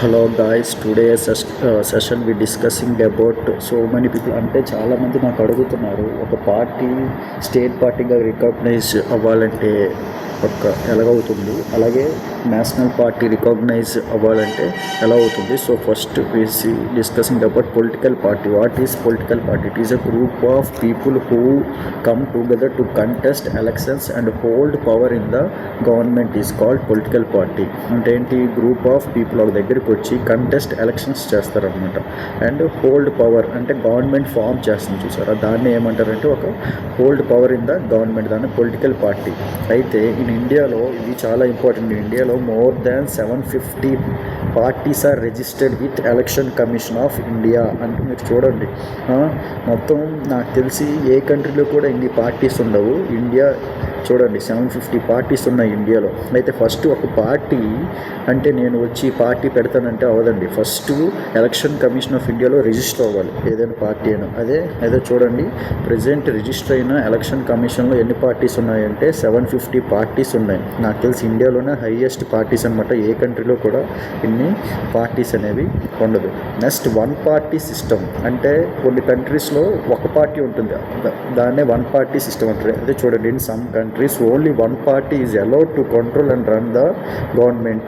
Hello guys, today's session we discussing about so many people అంటే చాలామంది నాకు అడుగుతున్నారు ఒక పార్టీ స్టేట్ పార్టీగా రికగ్నైజ్ అవ్వాలంటే ఒక ఎలాగవుతుంది, అలాగే నేషనల్ పార్టీ రికగ్నైజ్ అవ్వాలంటే ఎలా అవుతుంది. So first VC discussing about political party. What is political party? It is a group of people who come together to contest elections and whole power in the government is called political party. అంటే ఏంటి? Group of people ఒక దగ్గరికి వచ్చి contest elections చేస్తారనమాట. And whole power అంటే government form చేస్తుంది చూసారా, దాన్ని ఏమంటారంటే ఒక whole power in the government, దాన్ని పొలిటికల్ పార్టీ. అయితే ఇండియాలో ఇది చాలా ఇంపార్టెంట్. ఇండియాలో more than 750 parties are registered with election commission of India. అంటే మీరు చూడండి, మొత్తం నాకు తెలిసి ఏ కంట్రీలో కూడా ఇన్ని పార్టీస్ ఉండవు. ఇండియా చూడండి 750 పార్టీస్ ఉన్నాయి ఇండియాలో. అయితే ఫస్ట్ ఒక పార్టీ అంటే నేను వచ్చి పార్టీ పెడతానంటే అవదండి. ఫస్ట్ ఎలక్షన్ కమిషన్ ఆఫ్ ఇండియాలో రిజిస్టర్ అవ్వాలి ఏదైనా పార్టీ అయినా. అదే చూడండి, ప్రజెంట్ రిజిస్టర్ అయిన ఎలక్షన్ కమిషన్లో ఎన్ని పార్టీస్ ఉన్నాయంటే 750 పార్టీస్ ఉన్నాయి. నాకు తెలిసి ఇండియాలోనే హైయెస్ట్ పార్టీస్ అనమాట. ఏ కంట్రీలో కూడా ఇన్ని పార్టీస్ అనేవి ఉండదు. Next one party system. అంటే కొన్ని కంట్రీస్లో ఒక పార్టీ ఉంటుంది, దాన్నే వన్ పార్టీ సిస్టమ్ అంటారు. అదే చూడండి, in some countries only one party is allowed to control and run the government.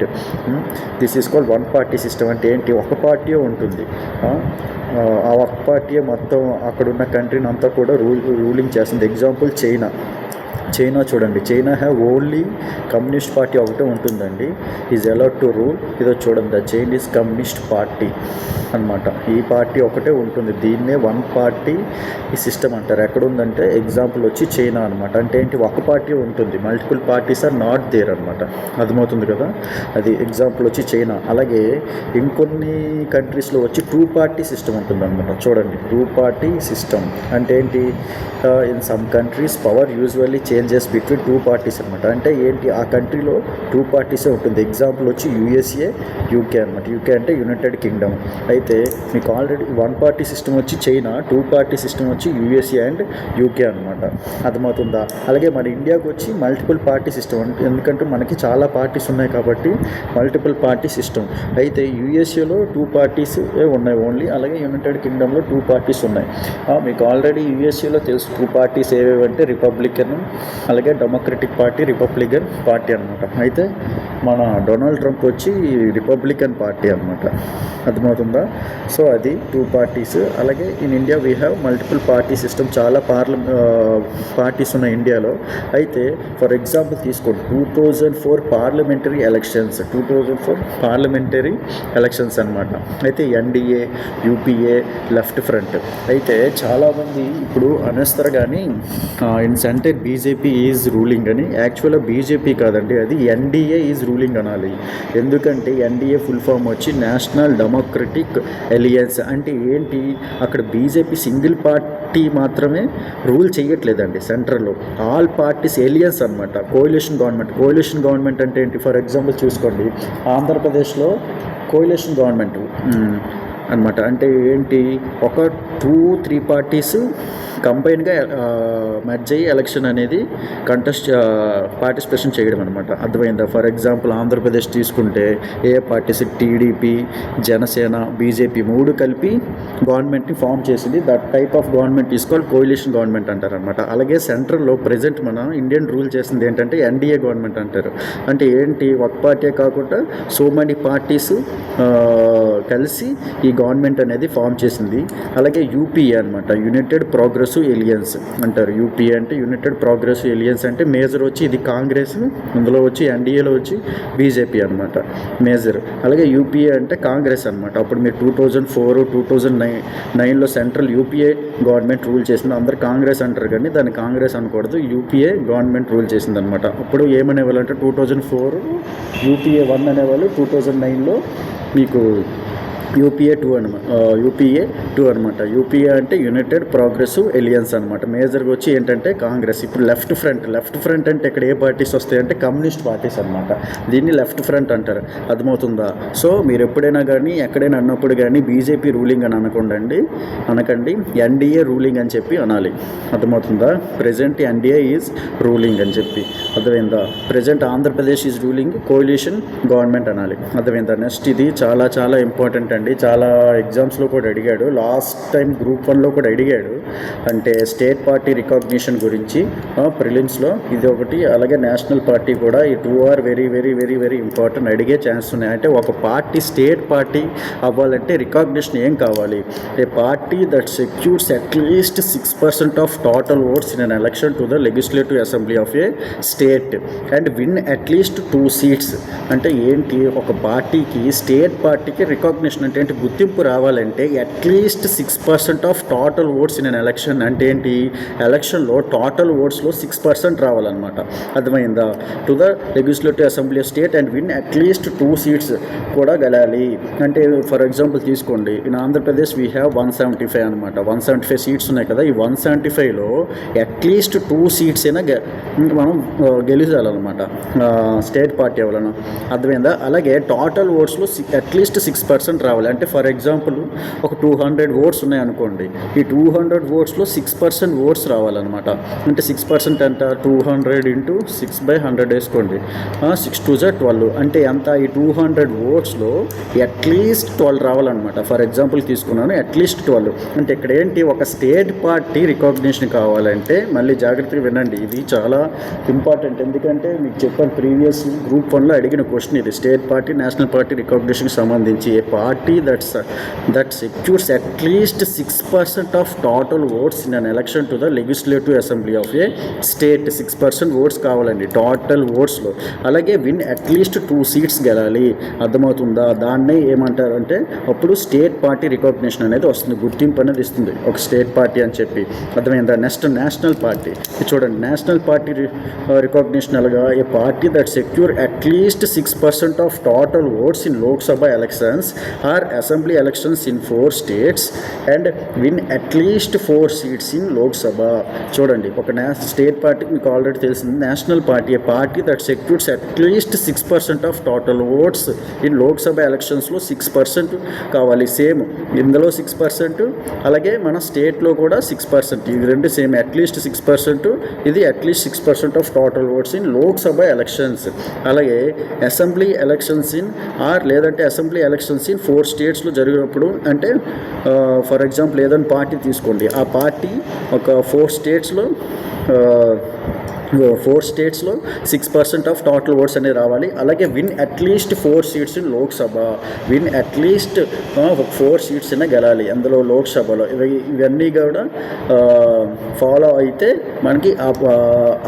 This is called one party system. అంటే ఏంటి? ఒక పార్టీ ఉంటుంది, ఆ ఒక పార్టీ మొత్తం అక్కడున్న కంట్రీని అంతా కూడా రూలింగ్ చేస్తుంది. ఎగ్జాంపుల్ చైనా చూడండి, China have only communist party ఒకటే ఉంటుందండి, ఈజ్ అలౌడ్ టు రూల్. ఇదో చూడండి, ద చైనీస్ కమ్యూనిస్ట్ పార్టీ అనమాట. ఈ పార్టీ ఒకటే ఉంటుంది, దీన్నే వన్ పార్టీ ఈ సిస్టమ్ అంటారు. ఎక్కడ ఉందంటే ఎగ్జాంపుల్ వచ్చి చైనా అనమాట. అంటే ఏంటి? ఒక పార్టీ ఉంటుంది, multiple parties are not there అనమాట. అర్థమవుతుంది కదా? అది ఎగ్జాంపుల్ వచ్చి చైనా. అలాగే ఇంకొన్ని కంట్రీస్లో వచ్చి టూ పార్టీ సిస్టమ్ ఉంటుంది అనమాట. చూడండి, టూ పార్టీ సిస్టమ్ అంటే ఏంటి? In some countries power usually changes between two parties అనమాట. అంటే ఏంటి? ఆ కంట్రీలో టూ పార్టీసే ఉంటుంది. ఎగ్జాంపుల్ వచ్చి యూఎస్ఏ, యూకే అనమాట. యూకే అంటే యునైటెడ్ కింగ్డమ్. అయితే మీకు ఆల్రెడీ వన్ పార్టీ సిస్టమ్ వచ్చి చైనా, టూ పార్టీ సిస్టమ్ వచ్చి యూఎస్ఏ అండ్ యూకే అనమాట. అర్థమవుతుందా? అలాగే మన ఇండియాకి వచ్చి మల్టిపుల్ పార్టీ సిస్టమ్. ఎందుకంటే మనకి చాలా పార్టీస్ ఉన్నాయి కాబట్టి మల్టిపుల్ పార్టీ సిస్టమ్. అయితే యూఎస్ఏలో టూ పార్టీస్ ఉన్నాయి ఓన్లీ. అలాగే యునైటెడ్ కింగ్డమ్లో టూ పార్టీస్ ఉన్నాయి. మీకు ఆల్రెడీ యూఎస్ఏలో తెలుసు టూ పార్టీస్ ఏవేవంటే రిపబ్లికన్, అలాగే డెమోక్రటిక్ పార్టీ, రిపబ్లికన్ పార్టీ అనమాట. అయితే మన డొనాల్డ్ ట్రంప్ వచ్చి రిపబ్లికన్ పార్టీ అనమాట. అర్థమవుతుందా? సో అది టూ పార్టీస్. అలాగే in India we have multiple party system. చాలా పార్టీస్ ఉన్నాయి ఇండియాలో. అయితే ఫర్ ఎగ్జాంపుల్ తీసుకోండి, 2004 పార్లమెంటరీ ఎలక్షన్స్ అనమాట. అయితే ఎన్డీఏ, యూపీఏ, లెఫ్ట్ ఫ్రంట్. అయితే చాలామంది ఇప్పుడు అనేస్తారు కానీ in centre BJP is ruling అని. యాక్చువల్గా బీజేపీ కాదండి, అది ఎన్డీఏ ఈజ్ రూలింగ్ అనాలి. ఎందుకంటే ఎన్డీఏ ఫుల్ ఫామ్ వచ్చి నేషనల్ డెమోక్రటిక్ అలయన్స్. అంటే ఏంటి? అక్కడ బీజేపీ సింగిల్ పార్టీ మాత్రమే రూల్ చేయట్లేదండి సెంటర్లో, ఆల్ పార్టీస్ ఎలియన్స్ అనమాట. కోalition గవర్నమెంట్ అంటే ఏంటి? ఫర్ ఎగ్జాంపుల్ చూసుకోండి, ఆంధ్రప్రదేశ్లో కోalition గవర్నమెంట్ అనమాట. అంటే ఏంటి? ఒక 2-3 పార్టీస్ కంబైన్గా మెర్జ్ అయ్యి ఎలక్షన్ అనేది పార్టిసిపేషన్ చేయడం అనమాట. అర్థమైందా? ఫర్ ఎగ్జాంపుల్ ఆంధ్రప్రదేశ్ తీసుకుంటే ఏ పార్టీస్? టీడీపీ, జనసేన, బీజేపీ మూడు కలిపి గవర్నమెంట్ని ఫామ్ చేసింది. That type of government is called కోalition government అంటారు అనమాట. అలాగే సెంట్రల్లో ప్రజెంట్ మన ఇండియన్ రూల్ చేసింది ఏంటంటే ఎన్డీఏ గవర్నమెంట్ అంటారు. అంటే ఏంటి? ఒక పార్టీ కాకుండా సో మెనీ పార్టీస్ కలిసి ఈ గవర్నమెంట్ అనేది ఫామ్ చేసింది. అలాగే యూపీఏ అనమాట, యునైటెడ్ ప్రోగ్రెసివ్ ఎలియన్స్ అంటారు. యూపీఏ అంటే యునైటెడ్ ప్రోగ్రెసివ్ ఎలియన్స్. అంటే మేజర్ వచ్చి ఇది కాంగ్రెస్, ఇందులో వచ్చి ఎన్డీఏలో వచ్చి బీజేపీ అనమాట మేజర్. అలాగే యూపీఏ అంటే కాంగ్రెస్ అనమాట. అప్పుడు మీరు 2004, 2009లో సెంట్రల్ యూపీఏ గవర్నమెంట్ రూల్ చేసింది. అందరు కాంగ్రెస్ అంటారు కానీ దాన్ని కాంగ్రెస్ అనకూడదు, యూపీఏ గవర్నమెంట్ రూల్ చేసింది అనమాట. అప్పుడు ఏమనేవాళ్ళు అంటే 2004 యూపీఏ 1 అనేవాళ్ళు, 2009లో మీకు యూపీఏ 2 అనమాట. యూపీఏ అంటే యునైటెడ్ ప్రోగ్రెసివ్ ఎలియన్స్ అనమాట. మేజర్గా వచ్చి ఏంటంటే కాంగ్రెస్. ఇప్పుడు లెఫ్ట్ ఫ్రంట్ అంటే ఇక్కడ ఏ పార్టీస్ వస్తాయంటే కమ్యూనిస్ట్ పార్టీస్ అనమాట. దీన్ని లెఫ్ట్ ఫ్రంట్ అంటారు. అర్థమవుతుందా? సో మీరు ఎప్పుడైనా కానీ ఎక్కడైనా అన్నప్పుడు కానీ బీజేపీ రూలింగ్ అని అనకండి, ఎన్డీఏ రూలింగ్ అని చెప్పి అనాలి. అర్థమవుతుందా? ప్రజెంట్ ఎన్డీఏ ఈజ్ రూలింగ్ అని చెప్పి. అర్థమైందా? Present Andhra Pradesh is ruling కోalition government అనాలి. అర్థమైందా? నెక్స్ట్ ఇది చాలా చాలా ఇంపార్టెంట్ అండి. చాలా ఎగ్జామ్స్లో కూడా అడిగాడు. లాస్ట్ టైం గ్రూప్ 1లో కూడా అడిగాడు. అంటే స్టేట్ పార్టీ రికగ్నిషన్ గురించి ప్రిలిమ్స్లో ఇది ఒకటి. అలాగే నేషనల్ పార్టీ కూడా. ఈ 2 are very very very very important. అడిగే ఛాన్స్ ఉన్నాయి. అంటే ఒక పార్టీ స్టేట్ పార్టీ అవ్వాలంటే రికగ్నిషన్ ఏం కావాలి? A party that secures at least 6% of total votes in an election to the legislative assembly of a state and win at least 2 seats. అంటే ఏంటి? ఒక పార్టీకి స్టేట్ పార్టీకి రికగ్నిషన్ అంటే ఏంటి? గుర్తింపు రావాలంటే at least 6% of total votes in an election. అంటే ఏంటి? ఎలక్షన్లో టోటల్ ఓట్స్లో 6% రావాలన్నమాట. అర్థమైందా? To the legislative assembly of state and win at least 2 seats కూడా గెలాలి. అంటే ఫర్ ఎగ్జాంపుల్ తీసుకోండి, ఇన్ ఆంధ్రప్రదేశ్ వీ హ్యావ్ 175 అనమాట. 175 సీట్స్ ఉన్నాయి కదా. ఈ 175లో అట్లీస్ట్ 2 సీట్స్ అయినా మనం గెలిచాలన్నమాట స్టేట్ పార్టీ అవ్వాలన్నా. అర్థమైందా? అలాగే టోటల్ ఓట్స్లో అట్లీస్ట్ 6% రావాలి. అంటే ఫర్ ఎగ్జాంపుల్ ఒక 200 ఓట్స్ ఉన్నాయనుకోండి. ఈ 200 ఓట్స్లో 6% ఓట్స్ రావాలన్నమాట. అంటే 6% అంట 200 ఇంటూ 6/100 వేసుకోండి. 6 2 జా 12. అంటే ఎంత? ఈ 200 ఓట్స్లో అట్లీస్ట్ 12 రావాలన్నమాట. ఫర్ ఎగ్జాంపుల్ తీసుకున్నాను, అట్లీస్ట్ 12. అంటే ఇక్కడ ఏంటి? ఒక స్టేట్ పార్టీ రికగ్నిషన్ కావాలంటే మళ్ళీ జాగ్రత్తగా వినండి, ఇది చాలా ఇంపార్టెంట్. ఎందుకంటే మీకు చెప్పాను ప్రీవియస్ గ్రూప్ 1లో అడిగిన క్వశ్చన్ ఇది. స్టేట్ పార్టీ నేషనల్ పార్టీ రికగ్నిషన్కి సంబంధించి a party that secures at least 6% of total votes in an election to the legislative assembly of a state. 6% votes కావాలండి టోటల్ ఓట్స్లో. అలాగే విన్ అట్లీస్ట్ 2 సీట్స్ గెలాలి. అర్థమవుతుందా? దాన్నే ఏమంటారంటే అప్పుడు స్టేట్ పార్టీ రికగ్నిషన్ అనేది వస్తుంది, గుర్తింపు అనేది ఇస్తుంది ఒక స్టేట్ పార్టీ అని చెప్పి. అర్థమైందా? నెక్స్ట్ నేషనల్ పార్టీ చూడండి. నేషనల్ పార్టీ రికగ్నిషన్ అలాగా a party that secure at least 6% of total votes in Lok Sabha elections or assembly elections in 4 states and win at least 4 seats in Lok Sabha. చూడండి, ఒక స్టేట్ పార్టీకి మీకు ఆల్రెడీ తెలిసింది. National party a party that secures at least 6% of total votes in Lok Sabha ఎలక్షన్స్లో 6% కావాలి. Same ఇందులో 6%, అలాగే మన స్టేట్లో కూడా 6%. ఇది రెండు సేమ్. అట్లీస్ట్ 6%, ఇది at least 6% of total votes in Lok Sabha elections. అలాగే అసెంబ్లీ ఎలక్షన్స్ ఇన్ లేదంటే అసెంబ్లీ ఎలక్షన్స్ ఇన్ 4 స్టేట్స్లో జరిగినప్పుడు అంటే ఫర్ ఎగ్జాంపుల్ ఏదైనా పార్టీ తీసుకోండి. ఆ పార్టీ ఒక 4 స్టేట్స్లో 6% ఆఫ్ టోటల్ ఓట్స్ అనేది రావాలి. అలాగే win at least 4 seats in Lok Sabha. Win at least 4 seats అయినా గెలాలి అందులో లోక్సభలో. ఇవన్నీ కూడా ఫాలో అయితే మనకి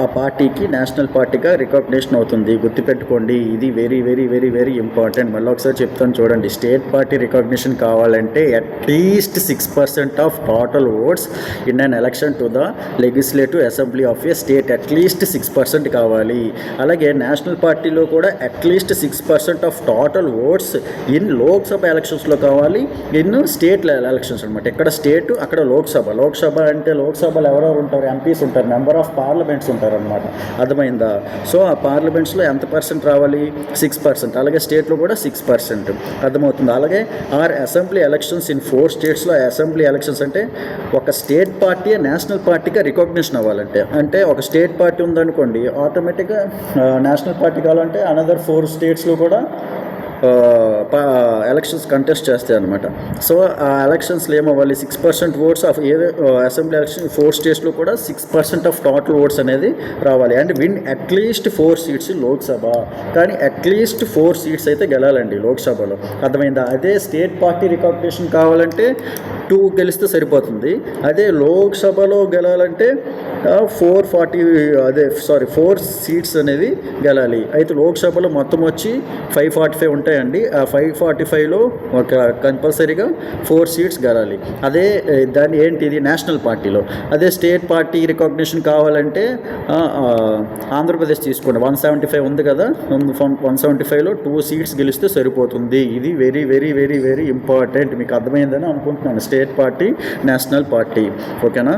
ఆ పార్టీకి నేషనల్ పార్టీగా రికగ్నిషన్ అవుతుంది. గుర్తుపెట్టుకోండి, ఇది very very very very important. మళ్ళీ ఒకసారి చెప్తాను చూడండి. స్టేట్ పార్టీ రికగ్నిషన్ కావాలంటే at least 6% of total votes in an election to the legislative assembly of a state. At least 6% కావాలి. అలాగే నేషనల్ పార్టీలో కూడా at least 6% of total votes in Lok Sabha ఎలక్షన్స్లో కావాలి. ఇన్ స్టేట్ ఎలక్షన్స్ అనమాట. ఇక్కడ స్టేట్, అక్కడ లోక్సభ. లోక్సభ అంటే లోక్సభలో ఎవరెవరు ఉంటారు? ఎంపీస్ ఉంటారు, మెంబర్ ఆఫ్ పార్లమెంట్స్ ఉంటారు అనమాట. అర్థమైందా? సో ఆ పార్లమెంట్స్లో ఎంత పర్సెంట్ రావాలి? 6%. అలాగే స్టేట్లో కూడా 6%. అర్థమవుతుంది. అలాగే అసెంబ్లీ ఎలక్షన్స్ ఇన్ 4 స్టేట్స్లో అసెంబ్లీ ఎలక్షన్స్ అంటే ఒక స్టేట్ పార్టీ నేషనల్ పార్టీగా రికగ్నిషన్ అవ్వాలంటే, అంటే ఒక స్టేట్ పార్టీ ఉందనుకోండి, ఆటోమేటిక్గా నేషనల్ పార్టీ కావాలంటే అనదర్ 4 స్టేట్స్లో కూడా ఎలక్షన్స్ కంటెస్ట్ చేస్తాయి అనమాట. సో ఆ ఎలక్షన్స్లో ఏమవ్వాలి? 6% ఓట్స్ ఆఫ్ అసెంబ్లీ ఎలక్షన్ 4 స్టేట్స్లో కూడా 6% ఆఫ్ టోటల్ ఓట్స్ అనేది రావాలి. And win at least 4 seats Lok Sabha. కానీ అట్లీస్ట్ 4 సీట్స్ అయితే గెలాలండి లోక్సభలో. అర్థమైందా? అదే స్టేట్ పార్టీ రికగ్నిషన్ కావాలంటే 2 గెలిస్తే సరిపోతుంది. అదే లోక్సభలో గెలాలంటే 4 సీట్స్ అనేది గెలాలి. అయితే లోక్సభలో మొత్తం వచ్చి 545 ఉంటాయండి. ఆ 545లో ఒక కంపల్సరీగా 4 సీట్స్ గెలాలి. అదే దాన్ని ఏంటిది నేషనల్ పార్టీలో. అదే స్టేట్ పార్టీ రికగ్నిషన్ కావాలంటే ఆంధ్రప్రదేశ్ తీసుకోండి. 175 ఉంది కదా, 175లో 2 సీట్స్ గెలిస్తే సరిపోతుంది. ఇది very very very very important. మీకు అర్థమైందని అనుకుంటున్నాను. స్టేట్ పార్టీ, నేషనల్ పార్టీ, ఓకేనా?